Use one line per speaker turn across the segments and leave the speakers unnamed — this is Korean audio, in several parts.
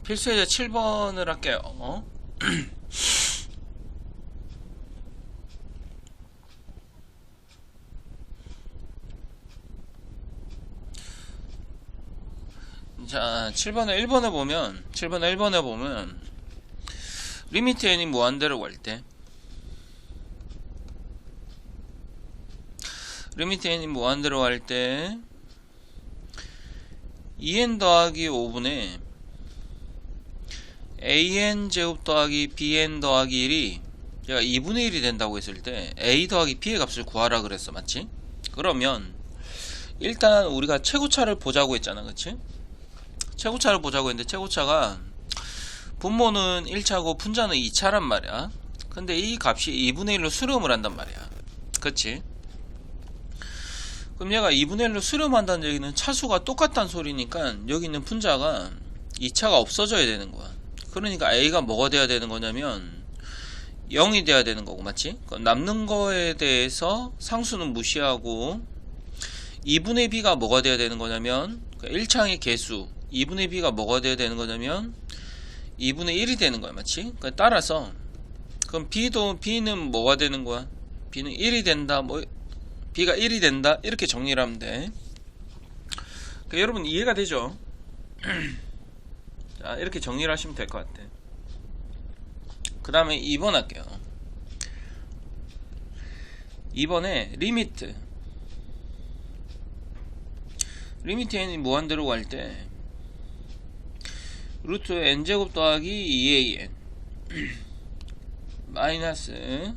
필수 예제 7번을 할게요. 자, 7번에 1번에 보면 리미트 n이 무한대로 갈 때, 리미트 n이 무한대로 갈 때 2n 더하기 5분의 an 제곱 더하기 bn 더하기 1이 제가 2분의 1이 된다고 했을 때 a 더하기 b의 값을 구하라 그랬어, 맞지? 그러면 일단 우리가 최고차를 보자고 했잖아, 그치? 최고차를 보자고 했는데 최고차가 분모는 1차고 분자는 2차란 말이야. 근데 이 값이 2분의 1로 수렴을 한단 말이야, 그치? 그럼 얘가 2분의 1로 수렴한다는 얘기는 차수가 똑같다는 소리니까 여기 있는 분자가 2차가 없어져야 되는 거야. 그러니까 a가 뭐가 돼야 되는 거냐면 0이 돼야 되는 거고, 맞지? 그럼 남는 거에 대해서 상수는 무시하고 2분의 b가 뭐가 돼야 되는 거냐면 1창의 개수 2분의 b가 뭐가 돼야 되는 거냐면 2분의 1이 되는 거야, 맞지? 따라서 그럼 b는 뭐가 되는 거야? b는 1이 된다, b가 1이 된다, 이렇게 정리를 하면 돼. 여러분 이해가 되죠? 자, 이렇게 정리를 하시면 될 것 같아. 그 다음에 2번 할게요. 2번에 리미트 n이 무한대로 갈 때 루트 n제곱 더하기 2an 마이너스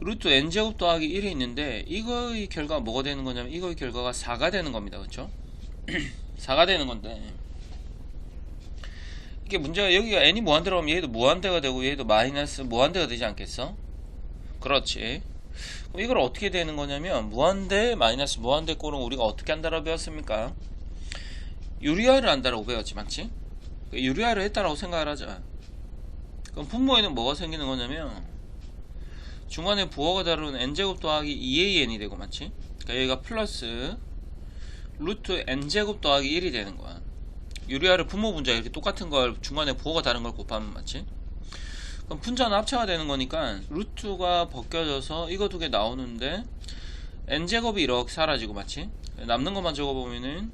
루트 n제곱 더하기 1이 있는데 이거의 결과가 뭐가 되는 거냐면 이거의 결과가 4가 되는 겁니다, 그쵸? 4가 되는 건데 이게 문제가 여기가 n이 무한대로 가면 얘도 무한대가 되고 얘도 마이너스 무한대가 되지 않겠어? 그렇지. 그럼 이걸 어떻게 되는 거냐면 무한대 마이너스 무한대 꼴은 우리가 어떻게 한다라고 배웠습니까? 유리화를 한다라고 배웠지, 맞지? 유리화를 했다라고 생각을 하자. 그럼 분모에는 뭐가 생기는 거냐면 중간에 부호가 다른 n제곱 더하기 2an이 되고, 맞지? 그러니까 여기가 플러스 루트 n제곱 더하기 1이 되는 거야. 유리화를 분모 분자 이렇게 똑같은 걸 중간에 부호가 다른 걸 곱하면, 맞지? 그럼 분자는 합체가 되는 거니까 루트가 벗겨져서 이거 두 개 나오는데 n제곱이 이렇게 사라지고, 맞지? 남는 것만 적어보면은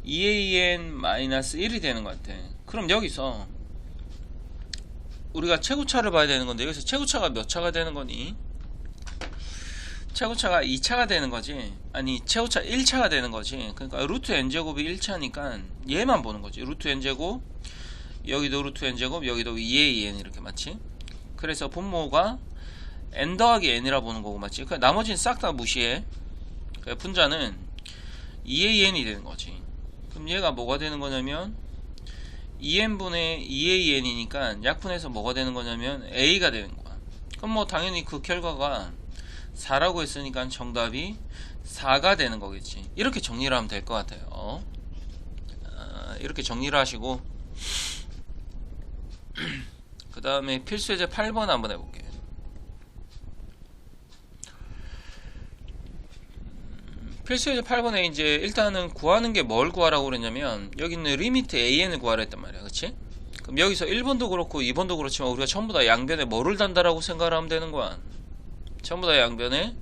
2an-1이 되는 것 같아. 그럼 여기서 우리가 최고차를 봐야 되는 건데 여기서 최고차가 몇 차가 되는 거니? 최고차가 2차가 되는 거지. 아니, 최고차 1차가 되는 거지. 그러니까 루트 n제곱이 1차니까 얘만 보는 거지. 루트 n제곱, 여기도 루트 n제곱, 여기도 2an 이렇게, 맞지? 그래서 분모가 n 더하기 n이라 보는 거고, 맞지? 그러니까 나머지는 싹 다 무시해. 그러니까 분자는 2an이 되는 거지. 그럼 얘가 뭐가 되는 거냐면 2n분의 2an이니까 약분해서 뭐가 되는 거냐면 a가 되는 거야. 그럼 당연히 그 결과가 4라고 했으니까 정답이 4가 되는 거겠지. 이렇게 정리를 하면 될 것 같아요. 이렇게 정리를 하시고 그 다음에 필수예제 8번 한번 해볼게요. 필수예제 8번에 이제 일단은 구하는 게 뭘 구하라고 그랬냐면 여기 있는 리미트 an을 구하라 했단 말이야, 그치? 그럼 여기서 1번도 그렇고 2번도 그렇지만 우리가 전부 다 양변에 뭐를 단다라고 생각을 하면 되는 거야? 전부 다 양변에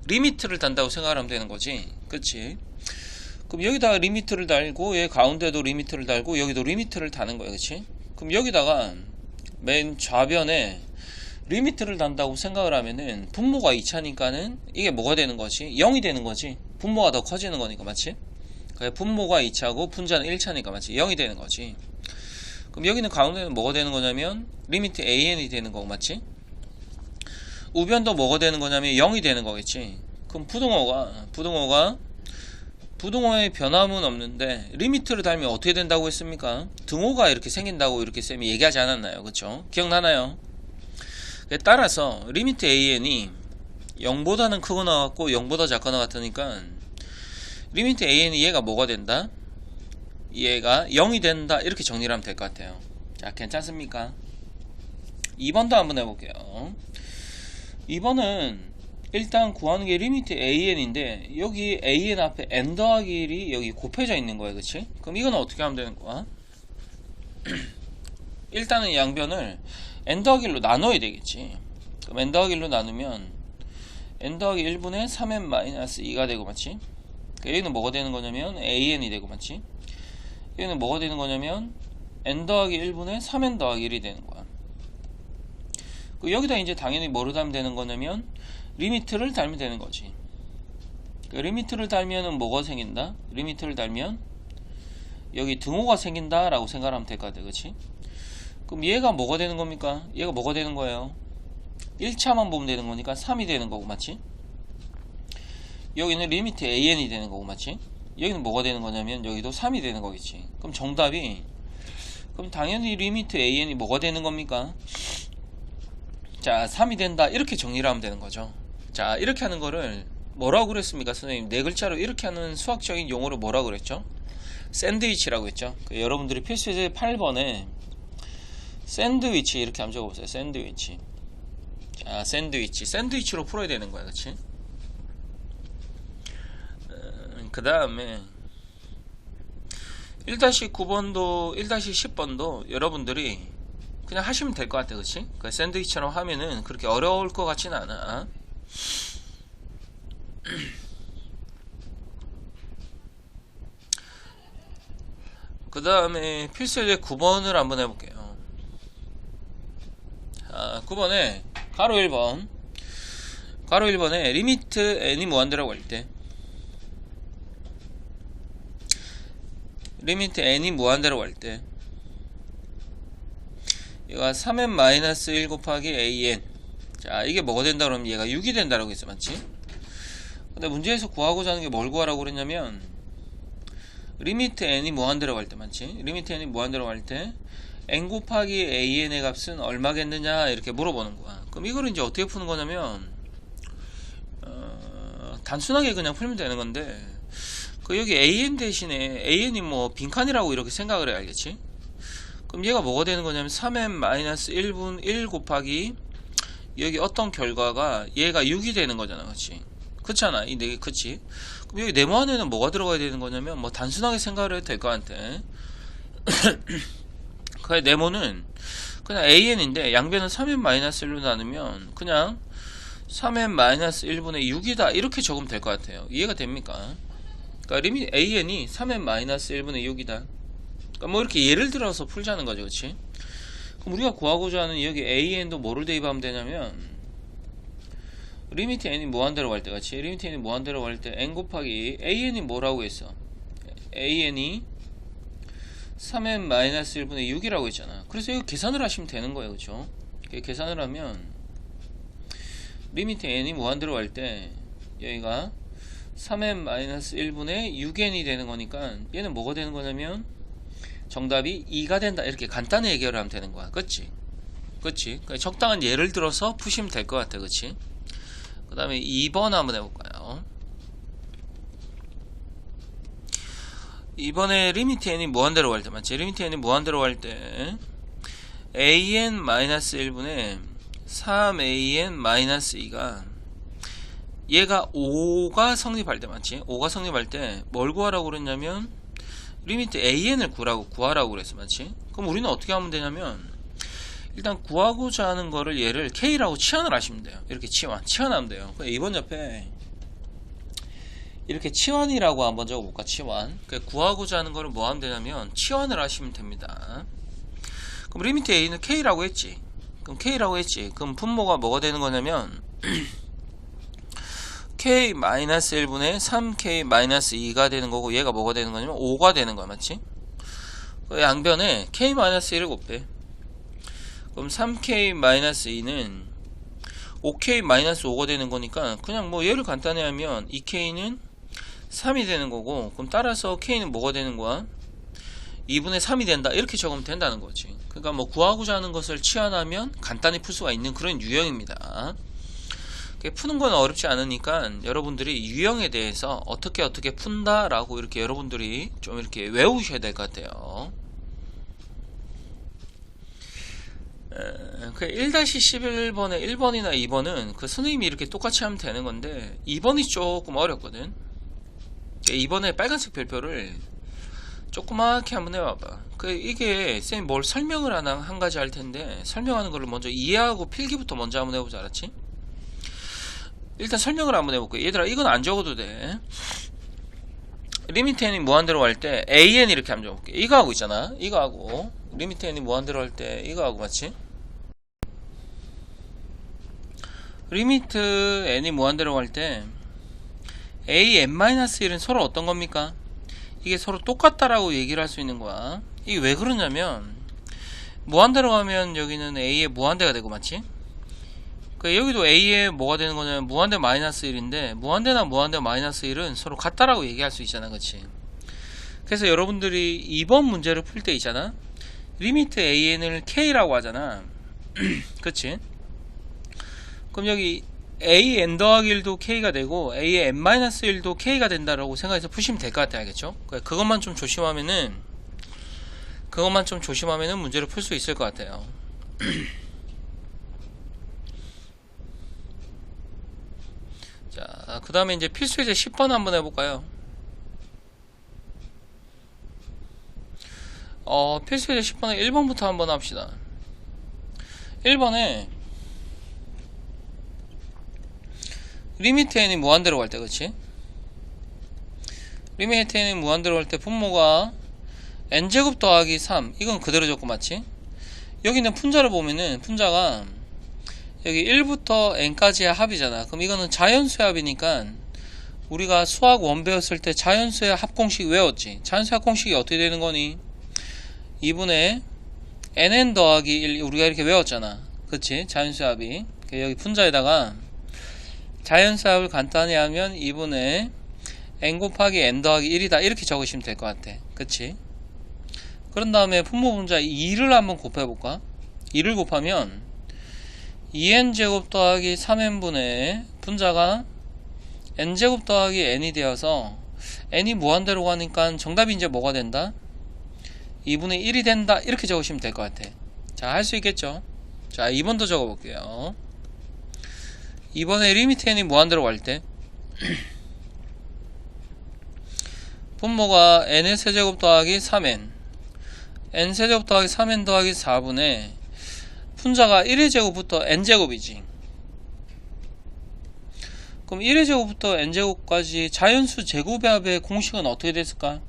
리미트를 단다고 생각을 하면 되는 거지, 그치? 그럼 여기다가 리미트를 달고 얘 가운데도 리미트를 달고 여기도 리미트를 다는 거야, 그치? 그럼 여기다가 맨 좌변에 리미트를 단다고 생각을 하면은 분모가 2차니까는 이게 뭐가 되는 거지? 0이 되는 거지. 분모가 더 커지는 거니까, 맞지? 분모가 2차고 분자는 1차니까, 맞지? 0이 되는 거지. 그럼 여기는 가운데는 뭐가 되는 거냐면 리미트 an이 되는 거고, 맞지? 우변도 뭐가 되는 거냐면 0이 되는 거겠지. 그럼 부등호의 변함은 없는데 리미트를 달면 어떻게 된다고 했습니까? 등호가 이렇게 생긴다고 이렇게 쌤이 얘기하지 않았나요? 그쵸? 기억나나요? 따라서 리미트 an이 0보다는 크거나 같고 0보다 작거나 같으니까 리미트 an이 얘가 뭐가 된다? 얘가 0이 된다, 이렇게 정리를 하면 될 것 같아요. 자, 괜찮습니까? 2번도 한번 해볼게요. 2번은 일단 구하는 게 리미트 an인데 여기 an 앞에 n 더하기 1이 여기 곱해져 있는 거야, 그치? 그럼 이건 어떻게 하면 되는 거야? 일단은 양변을 n 더하기 1로 나눠야 되겠지. 그럼 n 더하기 1로 나누면 n 더하기 1분의 3n 마이너스 2가 되고 맞지? 여기는 뭐가 되는 거냐면 an이 되고 맞지? 여기는 뭐가 되는 거냐면 n 더하기 1분의 3n 더하기 1이 되는 거야. 여기다 이제 당연히 뭐를 달면 되는 거냐면 리미트를 달면 되는 거지. 리미트를 달면은 뭐가 생긴다? 리미트를 달면 여기 등호가 생긴다 라고 생각하면 될 것 같아. 그치? 그럼 얘가 뭐가 되는 겁니까? 얘가 뭐가 되는 거예요? 1차만 보면 되는 거니까 3이 되는 거고 맞지? 여기는 리미트 an이 되는 거고 맞지? 여기는 뭐가 되는 거냐면 여기도 3이 되는 거겠지. 그럼 정답이 그럼 당연히 리미트 an이 뭐가 되는 겁니까? 자 3이 된다 이렇게 정리를 하면 되는 거죠. 자 이렇게 하는 거를 뭐라고 그랬습니까 선생님? 네 글자로 이렇게 하는 수학적인 용어로 뭐라고 그랬죠? 샌드위치라고 했죠. 여러분들이 필수제 8번에 샌드위치 이렇게 한번 적어보세요. 샌드위치. 자 샌드위치로 풀어야 되는 거야. 그치? 그 다음에 1-9번도 1-10번도 여러분들이 그냥 하시면 될 것 같아. 그치? 샌드위치처럼 하면은 그렇게 어려울 것 같지는 않아. 그 다음에 필수제 9번을 한번 해볼게요. 자, 9번에 가로 1번에 리미트 n이 무한대라고 할 때 리미트 n이 무한대라고 할 때 얘가 3n-1 곱하기 an. 자 이게 뭐가 된다 그러면 얘가 6이 된다라고 했어. 맞지? 근데 문제에서 구하고자 하는 게 뭘 구하라고 그랬냐면 리미트 n이 무한대라고 할 때 맞지? 리미트 n이 무한대라고 할 때 n 곱하기 an의 값은 얼마겠느냐 이렇게 물어보는 거야. 그럼 이거를 이제 어떻게 푸는 거냐면 단순하게 그냥 풀면 되는 건데 여기 an 대신에 an이 뭐 빈칸이라고 이렇게 생각을 해야 알겠지? 그럼 얘가 뭐가 되는 거냐면 3n-1분 1 곱하기 여기 어떤 결과가 얘가 6이 되는 거잖아. 그치? 그렇잖아. 이 4개 그치? 그럼 여기 네모 안에는 뭐가 들어가야 되는 거냐면 뭐 단순하게 생각을 해도 될 것 같아. 그 네모는 그냥 an인데 양변은 3n-1로 나누면 그냥 3n-1분의 6이다 이렇게 적으면 될 것 같아요. 이해가 됩니까? 그러니까 리밋 an이 3n-1분의 6이다. 그러니까 뭐 이렇게 예를 들어서 풀자는 거죠. 그치? 그럼 우리가 구하고자 하는 여기 an도 뭐를 대입하면 되냐면 리미트 n이 무한대로 갈 때 같이 리미트 n이 무한대로 갈 때 n 곱하기 an이 뭐라고 했어? an이 3n-1분의 6이라고 했잖아. 그래서 이거 계산을 하시면 되는 거예요. 그쵸? 계산을 하면 리미트 n이 무한대로 갈 때 여기가 3n-1분의 6n이 되는 거니까 얘는 뭐가 되는 거냐면 정답이 2가 된다 이렇게 간단히 해결을 하면 되는 거야. 그치? 그치? 적당한 예를 들어서 푸시면 될 것 같아. 그치? 그 다음에 2번 한번 해볼까요? 이번에 리미트 n이 무한대로 갈 때 맞지? 리미트 n이 무한대로 갈 때 an-1분의 3an-2가 얘가 5가 성립할 때 맞지? 5가 성립할 때 뭘 구하라고 그랬냐면 리미트 an을 구하라고 그랬어. 맞지? 그럼 우리는 어떻게 하면 되냐면 일단 구하고자 하는 거를 얘를 k라고 치환을 하시면 돼요. 이렇게 치환하면 돼요. 2번 옆에 이렇게 치환이라고 한번 적어볼까? 치환. 구하고자 하는 거를 뭐 하면 되냐면 치환을 하시면 됩니다. 그럼 리미트 a는 k라고 했지. 그럼 분모가 뭐가 되는 거냐면 k-1분의 3k-2가 되는 거고 얘가 뭐가 되는 거냐면 5가 되는 거야. 맞지? 양변에 k-1을 곱해. 그럼 3k-2는 5k-5가 되는 거니까 그냥 뭐 얘를 간단히 하면 2k는 3이 되는 거고 그럼 따라서 k는 뭐가 되는 거야? 2분의 3이 된다 이렇게 적으면 된다는 거지. 그러니까 뭐 구하고자 하는 것을 치환하면 간단히 풀 수가 있는 그런 유형입니다. 푸는 건 어렵지 않으니까 여러분들이 유형에 대해서 어떻게 푼다 라고 이렇게 여러분들이 좀 이렇게 외우셔야 될 것 같아요. 1-11번에 1번이나 2번은 그 선생님이 이렇게 똑같이 하면 되는 건데 2번이 조금 어렵거든. 2번에 빨간색 별표를 조그맣게 한번 해봐봐. 이게 쌤이 뭘 설명을 하나 한 가지 할 텐데 설명하는 거를 먼저 이해하고 필기부터 먼저 한번 해보자. 알았지? 일단 설명을 한번 해볼게. 얘들아 이건 안 적어도 돼. 리미트 n이 무한대로 갈 때 an 이렇게 한번 적어볼게. 이거 하고 있잖아. 이거 하고 리미트 n이 무한대로 할 때 이거 하고 맞지? 리미트 n이 무한대로 갈 때 an-1은 서로 어떤 겁니까? 이게 서로 똑같다라고 얘기를 할 수 있는 거야. 이게 왜 그러냐면 무한대로 가면 여기는 a의 무한대가 되고 맞지? 여기도 a의 뭐가 되는 거냐면 무한대 마이너스 1인데 무한대나 무한대 마이너스 1은 서로 같다라고 얘기할 수 있잖아. 그치? 그래서 여러분들이 2번 문제를 풀 때 있잖아. 리미트 an을 k라고 하잖아. 그치? 그럼 여기 an 더하기 1도 k가 되고 a의 n-1도 k가 된다라고 생각해서 푸시면 될 것 같아. 알겠죠? 그것만 좀 조심하면은 문제를 풀 수 있을 것 같아요. 자, 그 다음에 이제 필수예제 10번 한번 해볼까요? 필수예제 10번에 1번부터 한번 합시다. 1번에 리미트 n이 무한대로 갈 때, 그치? 리미트 n이 무한대로 갈 때 분모가 n제곱 더하기 3 이건 그대로 적고 맞지? 여기 있는 분자를 보면은 분자가 여기 1부터 n까지의 합이잖아. 그럼 이거는 자연수의 합이니까 우리가 수학 1 배웠을 때 자연수의 합공식 외웠지? 자연수의 합공식이 어떻게 되는 거니? 2분의 nn 더하기 1 우리가 이렇게 외웠잖아. 그치? 자연수의 합이 여기 분자에다가 자연수의 합을 간단히 하면 2분의 n 곱하기 n 더하기 1이다 이렇게 적으시면 될 것 같아. 그치? 그런 다음에 분모 분자 2를 한번 곱해볼까? 2를 곱하면 2n제곱 더하기 3n분의 분자가 n제곱 더하기 n이 되어서 n이 무한대로 가니까 정답이 이제 뭐가 된다? 2분의 1이 된다 이렇게 적으시면 될 것 같아. 자, 할 수 있겠죠? 자, 2번도 적어볼게요. 2번에 리미트 n이 무한대로 갈 때 분모가 n의 세제곱 더하기 3n n 세제곱 더하기 3n 더하기 4분의 분자가 1의 제곱부터 n제곱이지. 그럼 1의 제곱부터 n제곱까지 자연수 제곱의 합의 공식은 어떻게 됐을까?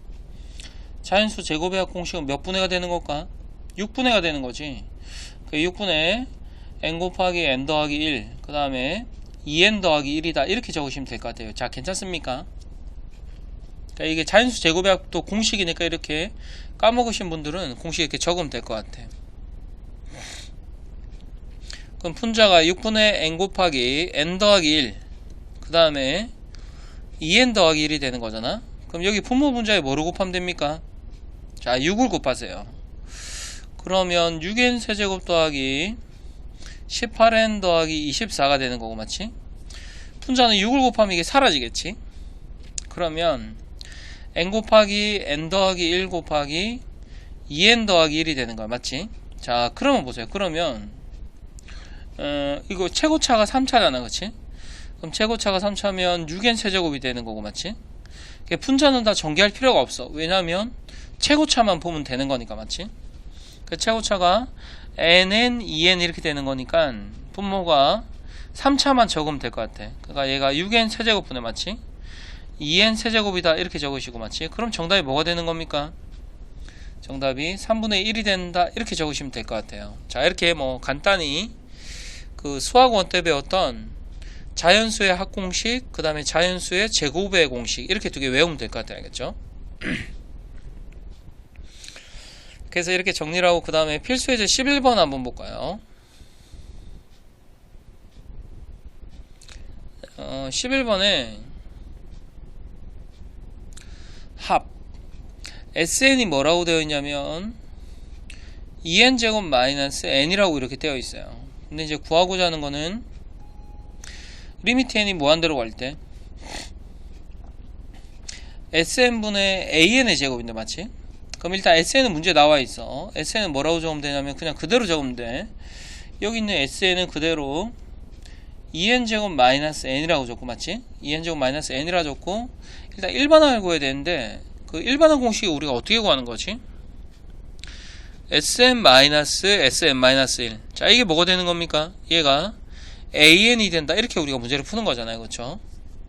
자연수 제곱의 합 공식은 몇 분의가 되는 걸까? 6분의가 되는 거지. 6분의 n 곱하기 n 더하기 1 그 다음에 2n 더하기 1이다 이렇게 적으시면 될 것 같아요. 자, 괜찮습니까? 그러니까 이게 자연수 제곱의 합도 공식이니까 이렇게 까먹으신 분들은 공식 이렇게 적으면 될 것 같아. 그럼 분자가 6분의 n 곱하기 n 더하기 1 그 다음에 2n 더하기 1이 되는 거잖아. 그럼 여기 분모 분자에 뭐를 곱하면 됩니까? 자, 6을 곱하세요. 그러면 6n 세제곱 더하기 18n 더하기 24가 되는 거고 맞지? 분자는 6을 곱하면 이게 사라지겠지? 그러면 n 곱하기 n 더하기 1 곱하기 2n 더하기 1이 되는 거야 맞지? 자, 그러면 보세요. 그러면 이거 최고차가 3차잖아 그치? 그럼 최고차가 3차면 6n 세제곱이 되는 거고 맞지? 분자는 다 전개할 필요가 없어. 왜냐면 최고차만 보면 되는 거니까 맞지? 그 최고차가 nn, 2n 이렇게 되는 거니까 분모가 3차만 적으면 될 것 같아. 그러니까 얘가 6n 세제곱분의 맞지? 2n 세제곱이다 이렇게 적으시고 맞지? 그럼 정답이 뭐가 되는 겁니까? 정답이 3분의 1이 된다 이렇게 적으시면 될 것 같아요. 자, 이렇게 뭐 간단히 그 수학 1 때 배웠던 자연수의 합공식 그 다음에 자연수의 제곱의 공식 이렇게 두 개 외우면 될 것 같아요. 알겠죠? 그래서 이렇게 정리를 하고 그 다음에 필수예제 11번 한번 볼까요? 11번에 합 SN이 뭐라고 되어 있냐면 2n제곱 마이너스 n이라고 이렇게 되어 있어요. 근데 이제 구하고자 하는 거는 리미트 n이 무한대로 갈 때 sn분의 an의 제곱인데 맞지? 그럼 일단 sn은 문제에 나와 있어. sn은 뭐라고 적으면 되냐면 그냥 그대로 적으면 돼. 여기 있는 sn은 그대로 2n제곱 마이너스 n이라고 적고 맞지? 2n제곱 마이너스 n이라고 적고 일단 일반항을 구해야 되는데 그 일반항 공식이 우리가 어떻게 구하는 거지? sn-sn-1. 자, 이게 뭐가 되는 겁니까? 얘가 an이 된다. 이렇게 우리가 문제를 푸는 거잖아요. 그렇죠?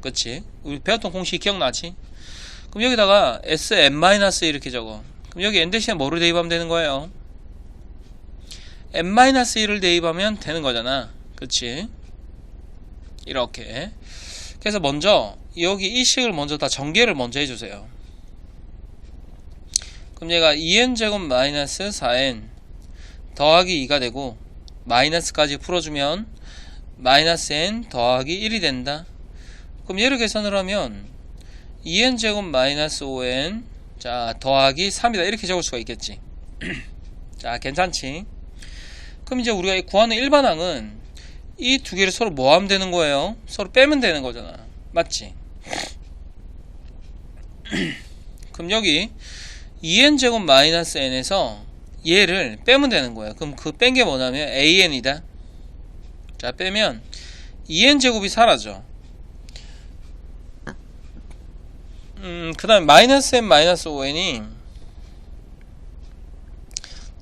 그치? 우리 배웠던 공식 기억나지? 그럼 여기다가 sn- 이렇게 적어. 그럼 여기 n 대신에 뭐를 대입하면 되는 거예요? n-1을 대입하면 되는 거잖아. 그치? 이렇게. 그래서 먼저 여기 이 식을 먼저 다 전개를 먼저 해주세요. 그럼 얘가 2n제곱 마이너스 4n 더하기 2가 되고 마이너스까지 풀어주면 마이너스 n 더하기 1이 된다. 그럼 얘를 계산을 하면 2n제곱 마이너스 5n 자 더하기 3이다. 이렇게 적을 수가 있겠지. 자, 괜찮지? 그럼 이제 우리가 구하는 일반항은 이 두 개를 서로 뭐 하면 되는 거예요? 서로 빼면 되는 거잖아. 맞지? 그럼 여기 2n제곱 마이너스 n에서 얘를 빼면 되는 거예요. 그럼 그 뺀 게 뭐냐면 an이다. 자, 빼면 2n제곱이 사라져. 그 다음에 마이너스 n 마이너스 5n이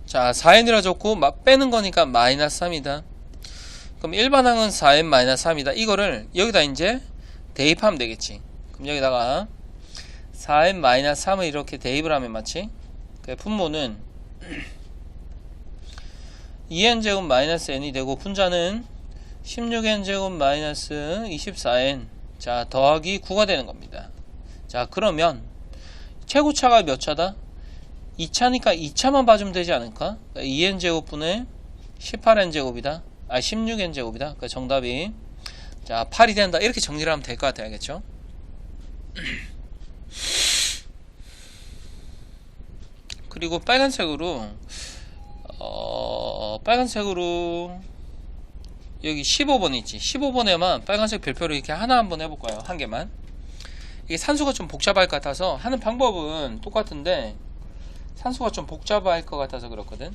자 4n이라 적고 막 빼는 거니까 마이너스 3이다. 그럼 일반항은 4n 마이너스 3이다. 이거를 여기다 이제 대입하면 되겠지. 그럼 여기다가 4n 마이너스 3을 이렇게 대입을 하면 맞지? 그 분모는 2n제곱 마이너스 n이 되고 분자는 16n제곱 마이너스 24n 자 더하기 9가 되는 겁니다. 자, 그러면 최고차가 몇 차다? 2차니까 2차만 봐주면 되지 않을까? 2n제곱분의 18n제곱이다. 16n제곱이다. 그 정답이 자 8이 된다. 이렇게 정리를 하면 될 것 같아요. 알겠죠? 그리고 빨간색으로 여기 15번 있지. 15번에만 빨간색 별표를 이렇게 하나 한번 해볼까요? 한 개만. 이게 산수가 좀 복잡할 것 같아서 하는 방법은 똑같은데 산수가 좀 복잡할 것 같아서 그렇거든.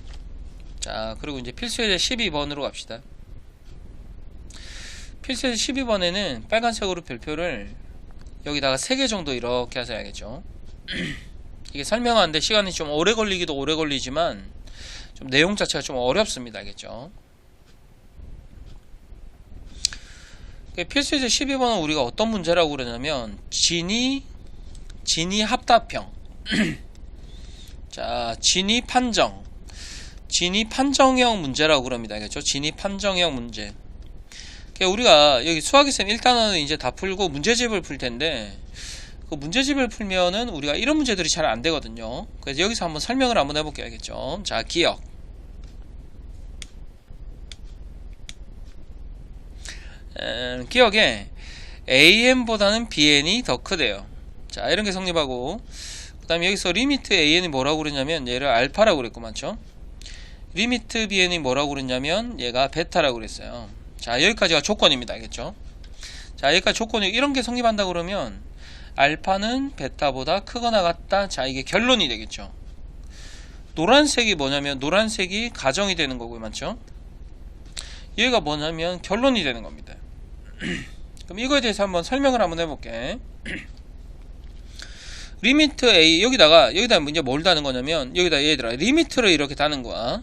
자, 그리고 이제 필수예제 12번으로 갑시다. 필수예제 12번에는 빨간색으로 별표를 여기다가 3개 정도 이렇게 하셔야겠죠. 이게 설명하는데 시간이 좀 오래 걸리기도 오래 걸리지만 좀 내용 자체가 좀 어렵습니다. 알겠죠? 필수예제 12번은 우리가 어떤 문제라고 그러냐면 진위 합답형 자 진위 판정형 문제라고 그럽니다. 알겠죠? 진위 판정형 문제. 우리가 여기 수학에서는 일단은 이제 다 풀고 문제집을 풀 텐데 그 문제집을 풀면은 우리가 이런 문제들이 잘 안 되거든요. 그래서 여기서 한번 설명을 한번 해볼게요. 알겠죠? 자, 기억. 기억에 an보다는 bn이 더 크대요. 자, 이런 게 성립하고 그 다음에 여기서 리미트 an이 뭐라고 그랬냐면 얘를 알파라고 그랬고 맞죠? 리미트 bn이 뭐라고 그랬냐면 얘가 베타라고 그랬어요. 자, 여기까지가 조건입니다. 알겠죠? 자, 여기까지 조건이 이런 게 성립한다 그러면 알파는 베타보다 크거나 같다. 자, 이게 결론이 되겠죠. 노란색이 뭐냐면 노란색이 가정이 되는 거고요. 맞죠? 얘가 뭐냐면 결론이 되는 겁니다. 그럼 이거에 대해서 한번 설명을 한번 해볼게. 리미트 a 여기다 이제 뭘 다는 거냐면 여기다 얘들아 리미트를 이렇게 다는 거야.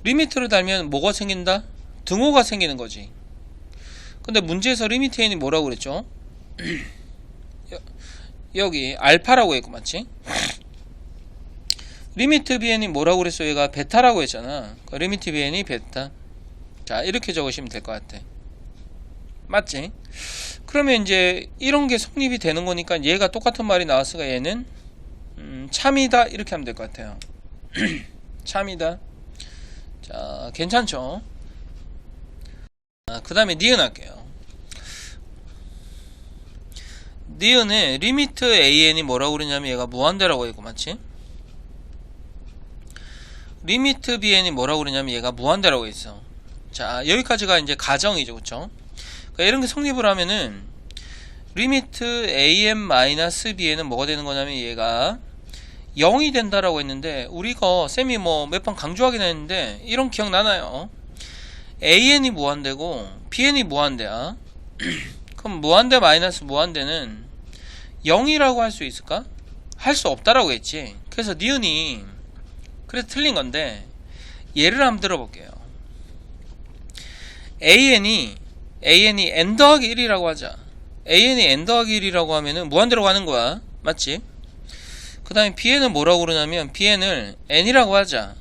리미트를 달면 뭐가 생긴다? 등호가 생기는 거지. 근데 문제에서 리미트 a는 뭐라고 그랬죠? 여기 알파라고 했고 맞지? 리미트 bn이 뭐라고 그랬어? 얘가 베타라고 했잖아. 리미트 bn이 베타. 자, 이렇게 적으시면 될 것 같아. 맞지? 그러면 이제 이런 게 성립이 되는 거니까 얘가 똑같은 말이 나왔으니까 얘는 참이다 이렇게 하면 될 것 같아요. 참이다. 자, 괜찮죠? 그 다음에 니은 할게요. 니은에 리미트 an이 뭐라고 그러냐면 얘가 무한대라고 했고 맞지? 리미트 bn이 뭐라고 그러냐면 얘가 무한대라고 했어. 자, 여기까지가 이제 가정이죠. 그쵸? 그러니까 이런 게 성립을 하면은 리미트 an-bn은 뭐가 되는 거냐면 얘가 0이 된다라고 했는데 우리가 쌤이 뭐 몇 번 강조하긴 했는데 이런 기억나나요? an이 무한대고 bn이 무한대야. 그럼 무한대 마이너스 무한대는 0이라고 할 수 있을까? 할 수 없다라고 했지. 그래서 니은이 그래서 틀린 건데 예를 한번 들어볼게요. AN이 n 더하기 1이라고 하자. AN이 n 더하기 1이라고 하면은 무한대로 가는 거야. 맞지? 그 다음에 BN은 뭐라고 그러냐면 BN을 n이라고 하자.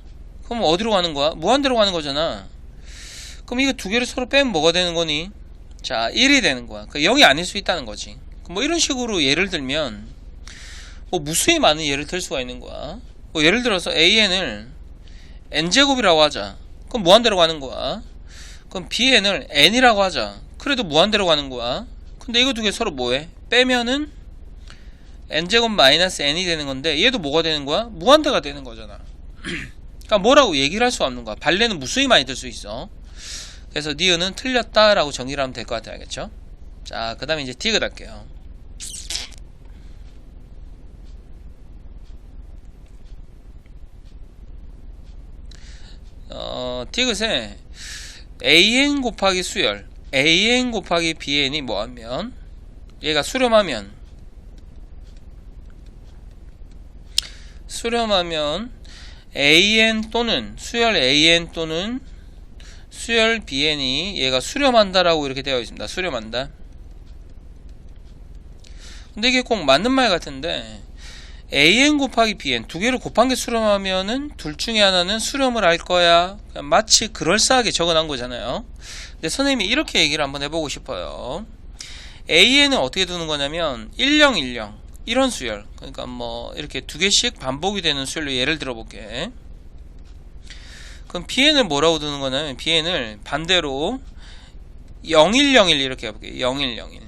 그럼 어디로 가는 거야? 무한대로 가는 거잖아. 그럼 이거 두 개를 서로 빼면 뭐가 되는 거니? 자, 1이 되는 거야. 그 0이 아닐 수 있다는 거지. 뭐 이런 식으로 예를 들면 뭐 무수히 많은 예를 들 수가 있는 거야. 뭐 예를 들어서 AN을 n제곱이라고 하자. 그럼 무한대로 가는 거야. 그럼 BN을 n이라고 하자. 그래도 무한대로 가는 거야. 근데 이거 두 개 서로 뭐해? 빼면은 n제곱 마이너스 n이 되는 건데 얘도 뭐가 되는 거야? 무한대가 되는 거잖아. 그러니까 뭐라고 얘기를 할 수 없는 거야. 발레는 무수히 많이 들 수 있어. 그래서 니은은 틀렸다라고 정리를 하면 될 것 같아요. 알겠죠? 자, 그 다음에 이제 디귿 할게요. 디귿에 AN 곱하기 수열, AN 곱하기 BN이 뭐하면 얘가 수렴하면 AN 또는 수열 AN 또는 수열 BN이 얘가 수렴한다라고 이렇게 되어 있습니다. 수렴한다. 근데 이게 꼭 맞는 말 같은데 AN 곱하기 BN 두 개를 곱한 게 수렴하면은 둘 중에 하나는 수렴을 할 거야. 마치 그럴싸하게 적어놓은 거잖아요. 근데 선생님이 이렇게 얘기를 한번 해보고 싶어요. AN은 어떻게 두는 거냐면 1010 이런 수열, 그러니까 뭐 이렇게 두 개씩 반복이 되는 수열로 예를 들어볼게. 그럼 BN을 뭐라고 두는 거냐면 BN을 반대로 0101 이렇게 해볼게요. 0101.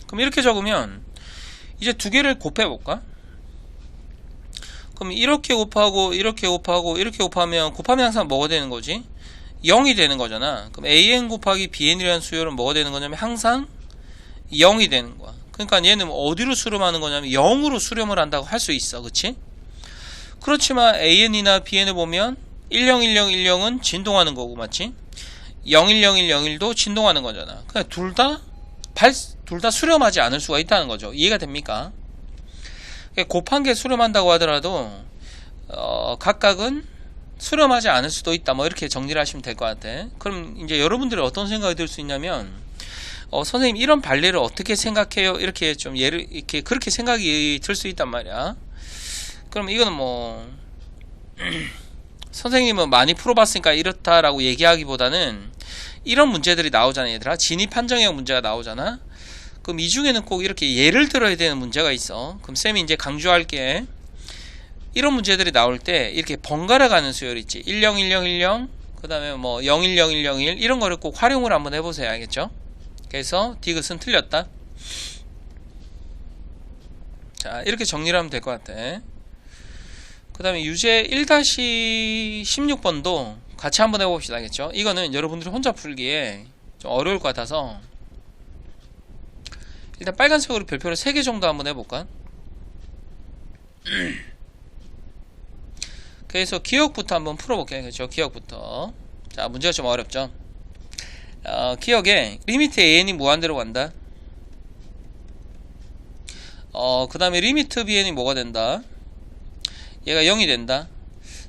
그럼 이렇게 적으면 이제 두 개를 곱해볼까? 그럼 이렇게 곱하고 이렇게 곱하고 이렇게 곱하면 항상 뭐가 되는 거지? 0이 되는 거잖아. 그럼 AN 곱하기 BN이라는 수열은 뭐가 되는 거냐면 항상 0이 되는 거야. 그러니까 얘는 어디로 수렴하는 거냐면 0으로 수렴을 한다고 할 수 있어. 그치? 그렇지만 AN이나 BN을 보면 101010은 진동하는 거고, 맞지? 010101도 진동하는 거잖아. 그냥 둘 다 수렴하지 않을 수가 있다는 거죠. 이해가 됩니까? 곱한 게 수렴한다고 하더라도 각각은 수렴하지 않을 수도 있다. 뭐 이렇게 정리를 하시면 될 것 같아. 그럼 이제 여러분들이 어떤 생각이 들 수 있냐면 선생님 이런 발레를 어떻게 생각해요? 이렇게 좀 이렇게 그렇게 생각이 들 수 있단 말이야. 그럼 이거는 뭐 선생님은 많이 풀어봤으니까 이렇다라고 얘기하기보다는 이런 문제들이 나오잖아. 얘들아, 진입 판정형 문제가 나오잖아. 그럼 이 중에는 꼭 이렇게 예를 들어야 되는 문제가 있어. 그럼 쌤이 이제 강조할게. 이런 문제들이 나올 때 이렇게 번갈아 가는 수열 있지. 101010 그 다음에 뭐 010101 이런 거를 꼭 활용을 한번 해보세요. 알겠죠? 그래서 디귿은 틀렸다. 자, 이렇게 정리를 하면 될 것 같아. 그 다음에 유제 1-16번도 같이 한번 해봅시다. 알겠죠? 이거는 여러분들이 혼자 풀기에 좀 어려울 것 같아서 일단 빨간색으로 별표를 3개 정도 한번 해볼까? 그래서 기억부터 한번 풀어볼게요. 그렇죠? 기억부터. 자, 문제가 좀 어렵죠? 기억에 리미트 AN이 무한대로 간다. 그 다음에 리미트 BN이 뭐가 된다? 얘가 0이 된다.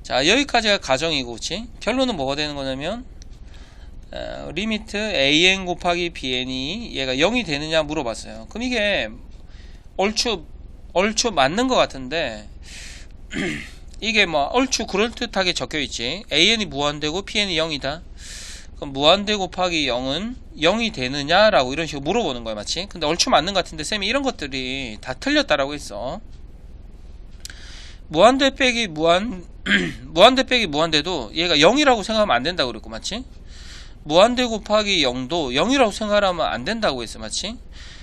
자, 여기까지가 가정이고, 그치? 결론은 뭐가 되는 거냐면 리미트 AN 곱하기 BN이 얘가 0이 되느냐 물어봤어요. 그럼 이게 얼추 맞는 것 같은데 이게 뭐 얼추 그럴듯하게 적혀있지. AN이 무한대고 BN이 0이다. 그럼 무한대 곱하기 0은 0이 되느냐라고 이런 식으로 물어보는 거야. 마치. 근데 얼추 맞는 것 같은데 쌤이 이런 것들이 다 틀렸다라고 했어. 무한대 빼기 무한대도 얘가 0이라고 생각하면 안 된다고 그랬고, 맞지? 무한대 곱하기 0도 0이라고 생각하면 안 된다고 했어. 맞지?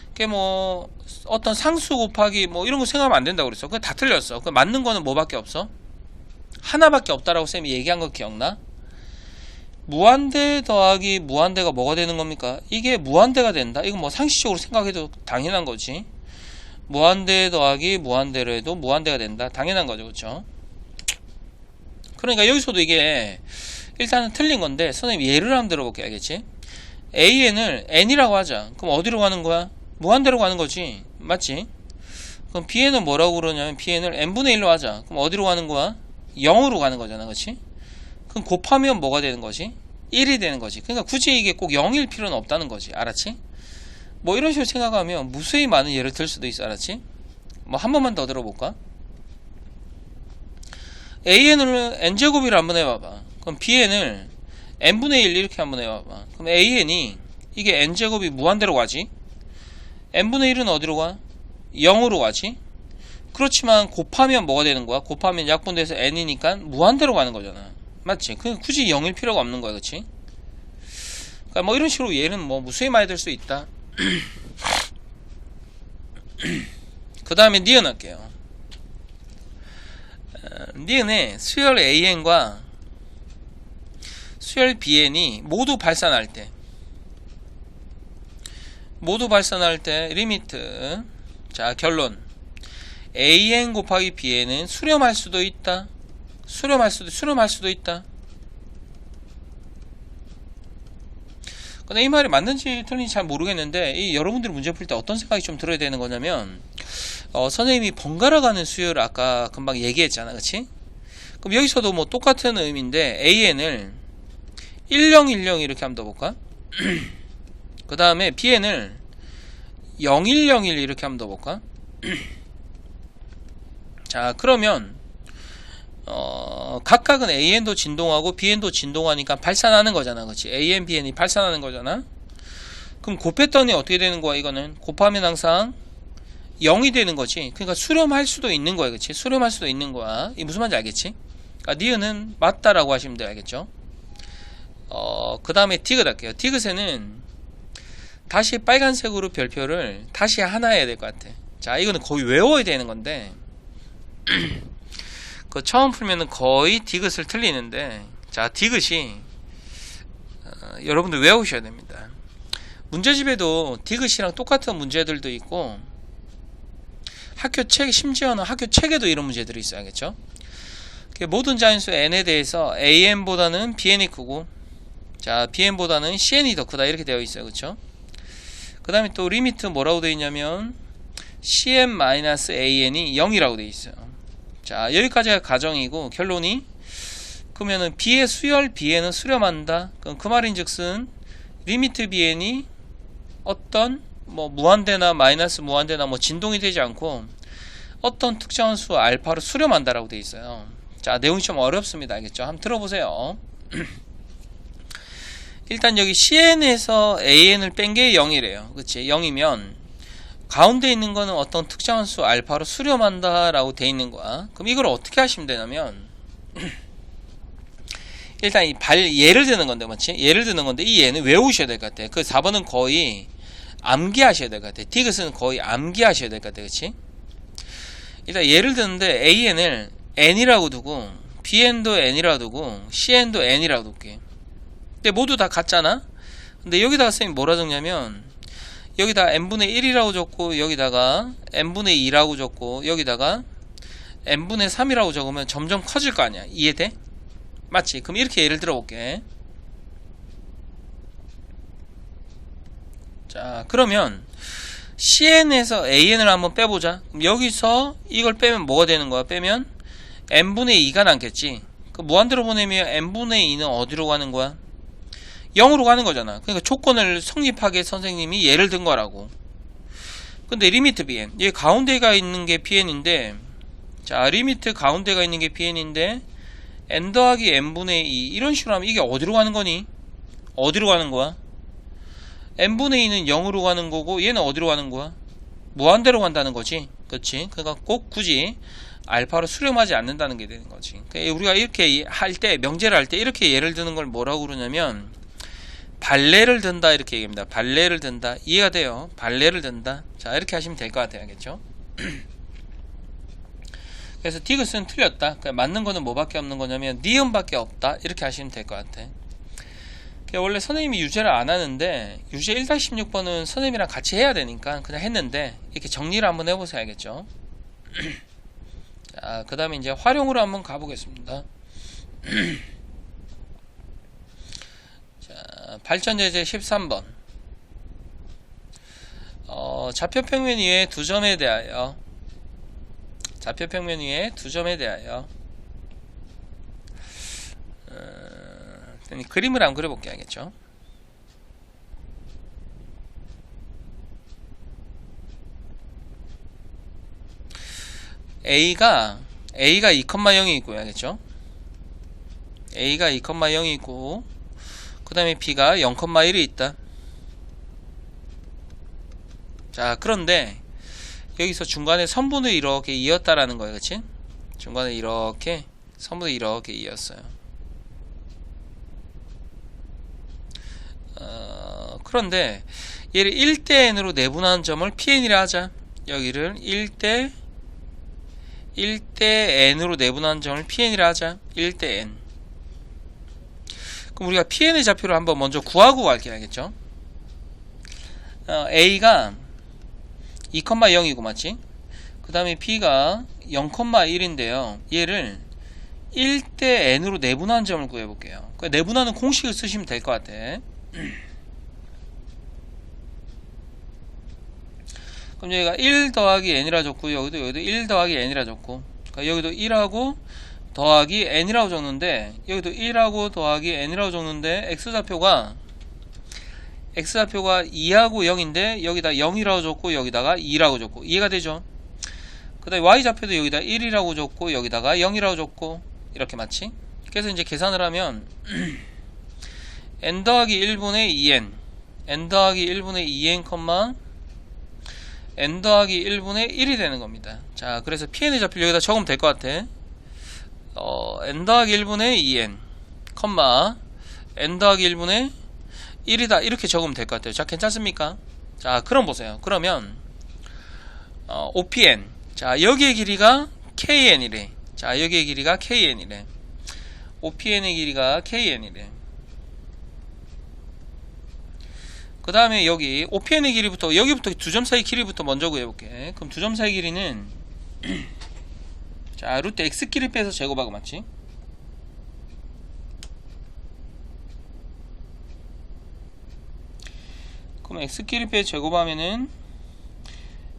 그게 뭐 어떤 상수 곱하기 뭐 이런 거 생각하면 안 된다고 그랬어. 그거 다 틀렸어. 그 맞는 거는 뭐밖에 없어? 하나밖에 없다라고 쌤이 얘기한 거 기억나? 무한대 더하기 무한대가 뭐가 되는 겁니까? 이게 무한대가 된다? 이건 뭐 상식적으로 생각해도 당연한 거지. 무한대 더하기 무한대로 해도 무한대가 된다. 당연한 거죠. 그렇죠? 그러니까 여기서도 이게 일단은 틀린 건데 선생님 예를 한번 들어볼게. 알겠지? AN을 n이라고 하자. 그럼 어디로 가는 거야? 무한대로 가는 거지. 맞지? 그럼 bn은 뭐라고 그러냐면 bn을 n분의 1로 하자. 그럼 어디로 가는 거야? 0으로 가는 거잖아, 그렇지? 그럼 곱하면 뭐가 되는 거지? 1이 되는 거지. 그러니까 굳이 이게 꼭 0일 필요는 없다는 거지. 알았지? 뭐 이런 식으로 생각하면 무수히 많은 예를 들 수도 있어. 알았지? 뭐 한 번만 더 들어볼까? an을 n제곱이라 한번 해봐봐. 그럼 bn을 n분의 1 이렇게 한번 해봐봐. 그럼 an이 이게 n제곱이 무한대로 가지? n분의 1은 어디로 가? 0으로 가지? 그렇지만 곱하면 뭐가 되는 거야? 곱하면 약분돼서 n이니까 무한대로 가는 거잖아. 맞지? 그 굳이 0일 필요가 없는 거야. 그치? 그러니까 뭐 이런 식으로 얘는 뭐 무수히 많이 될 수 있다. 그 다음에 니은 할게요. 니은에 수열 an과 수열 bn이 모두 발산할 때 리미트. 자, 결론 an 곱하기 bn은 수렴할 수도 있다. 수렴할 수도 있다. 근데 이 말이 맞는지 틀린지 잘 모르겠는데, 여러분들이 문제 풀 때 어떤 생각이 좀 들어야 되는 거냐면, 선생님이 번갈아 가는 수열을 아까 금방 얘기했잖아, 그치? 그럼 여기서도 뭐 똑같은 의미인데 an을 1010 이렇게 한번 더 볼까? 그 다음에 bn을 0101 이렇게 한번 더 볼까? 자, 그러면 각각은 AN도 진동하고 BN도 진동하니까 발산하는 거잖아. 그렇지? AN, BN이 발산하는 거잖아. 그럼 곱했더니 어떻게 되는 거야? 이거는 곱하면 항상 0이 되는 거지. 그러니까 수렴할 수도 있는 거야. 그렇지? 수렴할 수도 있는 거야. 이게 무슨 말인지 알겠지? 그러니까 니은은 맞다라고 하시면 돼요. 알겠죠? 그 다음에 디귿 할게요. 디귿에는 다시 빨간색으로 별표를 다시 하나 해야 될 것 같아. 자, 이거는 거의 외워야 되는 건데 그 처음 풀면은 거의 디귿을 틀리는데, 자, 디귿이 여러분들 외우셔야 됩니다. 문제집에도 디귿이랑 똑같은 문제들도 있고 학교 책, 심지어는 학교 책에도 이런 문제들이 있어야겠죠. 모든 자연수 n에 대해서 an보다는 bn이 크고, 자, bn보다는 cn이 더 크다 이렇게 되어 있어요. 그렇죠? 그 다음에 또 리미트 뭐라고 되어 있냐면 cn-an이 0이라고 되어 있어요. 자, 여기까지가 가정이고, 결론이 그러면은 b의 수열 bn은 수렴한다. 그럼 그 말인즉슨 리미트 bn이 어떤 뭐 무한대나 마이너스 무한대나 뭐 진동이 되지 않고 어떤 특정한 수 알파로 수렴한다라고 되어 있어요. 자, 내용이 좀 어렵습니다. 알겠죠? 한번 들어보세요. 일단 여기 cn에서 an을 뺀 게 0이래요. 그치? 0이면 가운데 있는 거는 어떤 특정한 수 알파로 수렴한다 라고 돼 있는 거야. 그럼 이걸 어떻게 하시면 되냐면 일단 이 예를 드는 건데, 맞지? 예를 드는 건데 이 예는 외우셔야 될 것 같아. 그 4번은 거의 암기하셔야 될 것 같아. 디귿은 거의 암기하셔야 될 것 같아. 그치? 일단 예를 드는데 an을 n이라고 두고 bn도 n이라고 두고 cn도 n이라고 둘게. 근데 모두 다 같잖아? 근데 여기다가 선생님이 뭐라 적냐면 여기다 n분의 1이라고 적고 여기다가 n분의 2라고 적고 여기다가 n분의 3이라고 적으면 점점 커질 거 아니야. 이해돼? 맞지? 그럼 이렇게 예를 들어 볼게. 자, 그러면 cn에서 an을 한번 빼보자. 그럼 여기서 이걸 빼면 뭐가 되는 거야? 빼면 n분의 2가 남겠지. 그 무한대로 보내면 n분의 2는 어디로 가는 거야? 0으로 가는 거잖아. 그러니까 조건을 성립하게 선생님이 예를 든 거라고. 근데 리미트 bn, 얘 가운데가 있는 게 bn인데, 자, 리미트 가운데가 있는 게 bn인데 n 더하기 n분의 2 이런 식으로 하면 이게 어디로 가는 거니? 어디로 가는 거야? n분의 2는 0으로 가는 거고 얘는 어디로 가는 거야? 무한대로 간다는 거지. 그치? 그러니까 꼭 굳이 알파로 수렴하지 않는다는 게 되는 거지. 그러니까 우리가 이렇게 할 때, 명제를 할 때 이렇게 예를 드는 걸 뭐라고 그러냐면 발레를 든다 이렇게 얘기합니다. 발레를 든다. 이해가 돼요? 발레를 든다. 자, 이렇게 하시면 될 것 같아요. 알겠죠? 그래서 디귿은 틀렸다. 맞는 거는 뭐밖에 없는 거냐면 니은밖에 없다. 이렇게 하시면 될 것 같아. 원래 선생님이 유제를 안 하는데 유제 1-16번은 선생님이랑 같이 해야 되니까 그냥 했는데 이렇게 정리를 한번 해보세요. 알겠죠? 자, 그 다음에 이제 활용으로 한번 가보겠습니다. 자, 발전제제 13번. 좌표 평면 위에 두 점에 대하여 좌표 평면 위에 두 점에 대하여 그림을 한번 그려볼게 알겠죠? A가 2,0이 있고요 알겠죠? A가 2,0이 있고 그 다음에 B가 0,1이 있다. 자 그런데 여기서 중간에 선분을 이렇게 이었다라는 거예요 그치? 중간에 이렇게 선분을 이렇게 이었어요. 그런데 얘를 1대 n으로 내분하는 점을 PN이라 하자. 여기를 1대 n으로 내분하는 점을 PN이라 하자. 1대 n. 그럼 우리가 PN의 좌표를 한번 먼저 구하고 갈게 알겠죠? A가 2,0이고 맞지? 그 다음에 B가 0,1인데요 얘를 1대 n으로 내분하는 점을 구해볼게요. 내분하는 공식을 쓰시면 될 것 같아. 그럼 여기가 1 더하기 n이라 줬고 여기도 1 더하기 n이라 줬고 그러니까 여기도 1하고 더하기 n이라고 적는데 여기도 1하고 더하기 n이라고 적는데 x좌표가 2하고 0인데 여기다 0이라고 줬고 여기다가 2라고 줬고 이해가 되죠? 그 다음에 y좌표도 여기다 1이라고 줬고 여기다가 0이라고 줬고 이렇게 맞지? 그래서 이제 계산을 하면 n 더하기 1분의 2n n 더하기 1분의 2n n 더하기 1분의 1이 되는 겁니다. 자 그래서 PN의 좌표를 여기다 적으면 될 것 같아. n 더하기 1분의 2n n 더하기 1분의 1이다 이렇게 적으면 될 것 같아요. 자 괜찮습니까? 자 그럼 보세요. 그러면 OPN 자 여기의 길이가 KN이래. 자 여기의 길이가 KN이래. OPN의 길이가 KN이래. 그 다음에 여기 OPN의 길이부터 여기부터 두 점 사이 길이부터 먼저 구해볼게. 그럼 두 점 사이 길이는 자 루트 X끼리 빼서 제곱하고 맞지? 그럼 X끼리 빼서 제곱하면은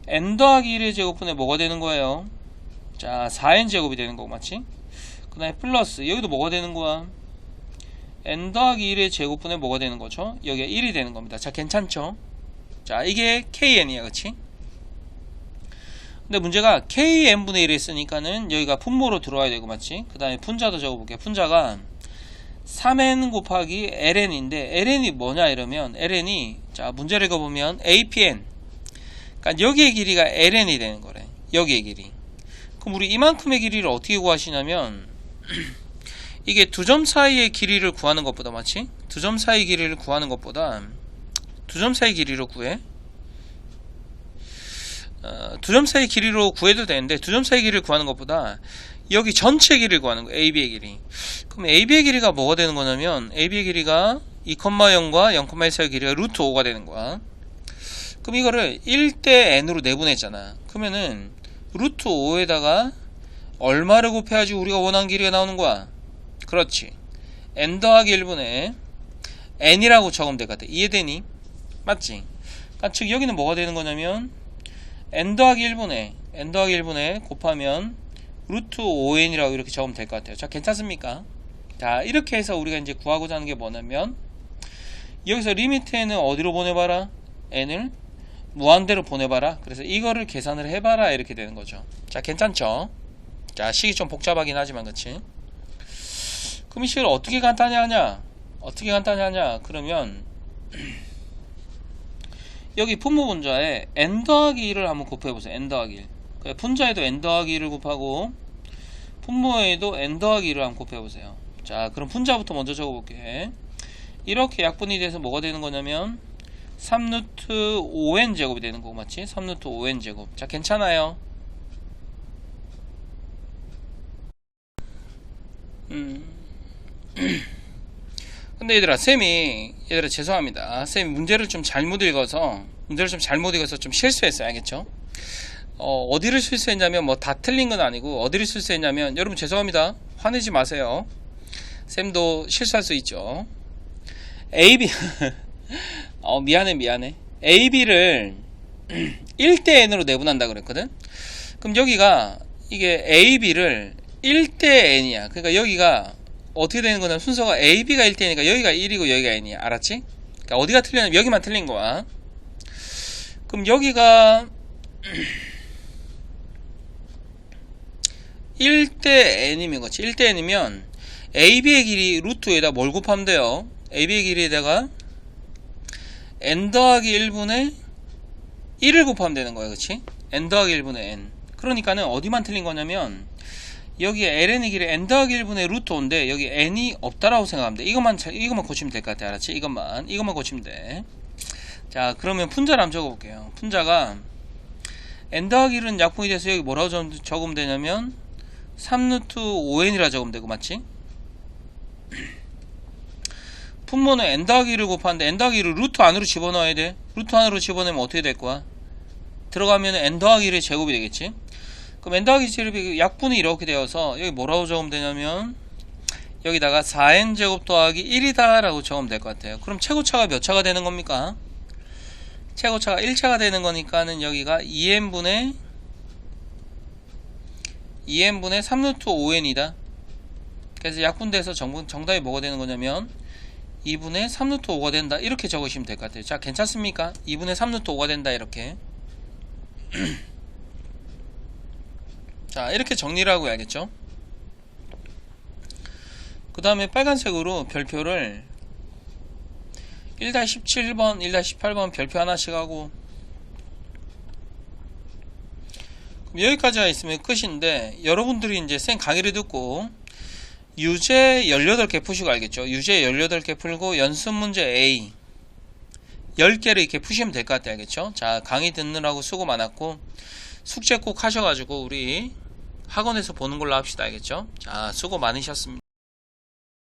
n 더하기 1의 제곱분에 뭐가 되는 거예요? 자 4n 제곱이 되는 거고 맞지? 그 다음에 플러스 여기도 뭐가 되는 거야? n 더하기 1의 제곱분에 뭐가 되는 거죠? 여기가 1이 되는 겁니다. 자 괜찮죠? 자 이게 kn이야 그치? 근데 문제가 kn분의 1을 했으니까는 여기가 분모로 들어와야 되고 맞지? 그 다음에 분자도 적어볼게요. 분자가 3n 곱하기 ln인데 ln이 뭐냐 이러면 ln이 자 문제를 읽어보면 apn 그러니까 여기의 길이가 ln이 되는 거래. 여기의 길이. 그럼 우리 이만큼의 길이를 어떻게 구하시냐면 이게 두 점 사이의 길이를 구하는 것보다 맞지? 두 점 사이 길이를 구하는 것보다 두 점 사이 길이로 구해. 두 점 사이 길이로 구해도 되는데 두 점 사이 길이를 구하는 것보다 여기 전체 길이를 구하는 거야. AB의 길이. 그럼 AB의 길이가 뭐가 되는 거냐면 AB의 길이가 2,0과 0,1 사이 길이가 루트 5가 되는 거야. 그럼 이거를 1대 n으로 내분했잖아. 그러면은 루트 5에다가 얼마를 곱해야지 우리가 원하는 길이가 나오는 거야? 그렇지. n 더하기 1분의 n이라고 적으면 될 것 같아. 이해되니? 맞지? 그러니까 즉 여기는 뭐가 되는 거냐면 n 더하기 1분의 곱하면 루트 5n이라고 이렇게 적으면 될 것 같아요. 자 괜찮습니까? 자 이렇게 해서 우리가 이제 구하고자 하는 게 뭐냐면 여기서 리미트 n을 어디로 보내봐라? n을 무한대로 보내봐라. 그래서 이거를 계산을 해봐라 이렇게 되는 거죠. 자 괜찮죠? 자 식이 좀 복잡하긴 하지만 그치? 그럼 이 식을 어떻게 간단히 하냐? 그러면 여기 분모 분자에 n 더하기 1을 한번 곱해보세요. n 더하기 1 분자에도 n 더하기 1을 곱하고 분모에도 n 더하기 1을 한번 곱해보세요. 자 그럼 분자부터 먼저 적어볼게. 이렇게 약분이 돼서 뭐가 되는 거냐면 3루트 5n 제곱이 되는 거고 맞지? 3루트 5n 제곱. 자 괜찮아요. 근데 얘들아 죄송합니다. 쌤이 문제를 좀 잘못 읽어서 좀 실수했어요. 알겠죠? 어디를 실수했냐면 뭐 다 틀린 건 아니고 어디를 실수했냐면 여러분 죄송합니다. 화내지 마세요. 쌤도 실수할 수 있죠. AB 미안해. AB를 1대 n으로 내분한다 그랬거든. 그럼 여기가 이게 AB를 1대 N이야. 그러니까 여기가 어떻게 되는 거냐면 순서가 AB가 1대니까 여기가 1이고 여기가 N이야. 알았지? 그러니까 어디가 틀리냐면 여기만 틀린 거야. 그럼 여기가 1대 N이면 그렇지. 1대 N이면 AB의 길이 루트에다 뭘 곱하면 돼요? AB의 길이에다가 N 더하기 1분의 1을 곱하면 되는 거야. 그렇지? N 더하기 1분의 N. 그러니까는 어디만 틀린 거냐면 여기에 ln의 길이 n 더하기 1분의 루트 5인데 여기 n이 없다라고 생각하면 돼. 이것만 고치면 될 것 같아. 알았지? 이것만 고치면 돼. 자, 그러면 분자를 한번 적어볼게요. 분자가 n 더하기 1은 약분이 돼서 여기 뭐라고 적으면 되냐면 3루트 5n이라 적으면 되고, 맞지? 분모는 n 더하기 1을 곱하는데 n 더하기 1을 루트 안으로 집어넣어야 돼. 루트 안으로 집어넣으면 어떻게 될 거야? 들어가면 n 더하기 1의 제곱이 되겠지? 그럼 n 더하기 제곱이 약분이 이렇게 되어서 여기 뭐라고 적으면 되냐면 여기다가 4n제곱 더하기 1이다 라고 적으면 될 것 같아요. 그럼 최고차가 몇 차가 되는 겁니까? 최고차가 1차가 되는 거니까는 여기가 2n분의 3루트 5n이다. 그래서 약분돼서 정답이 뭐가 되는 거냐면 2분의 3루트 5가 된다. 이렇게 적으시면 될 것 같아요. 자, 괜찮습니까? 2분의 3루트 5가 된다. 이렇게. 자, 이렇게 정리를 하고 해야겠죠? 그 다음에 빨간색으로 별표를 1-17번, 1-18번 별표 하나씩 하고, 그럼 여기까지가 있으면 끝인데, 여러분들이 이제 쌤 강의를 듣고 유제 18개 푸시고 알겠죠? 유제 18개 풀고 연습 문제 A 10개를 이렇게 푸시면 될 것 같아요. 알겠죠? 자, 강의 듣느라고 수고 많았고 숙제 꼭 하셔가지고 우리 학원에서 보는 걸로 합시다. 알겠죠? 자, 수고 많으셨습니다.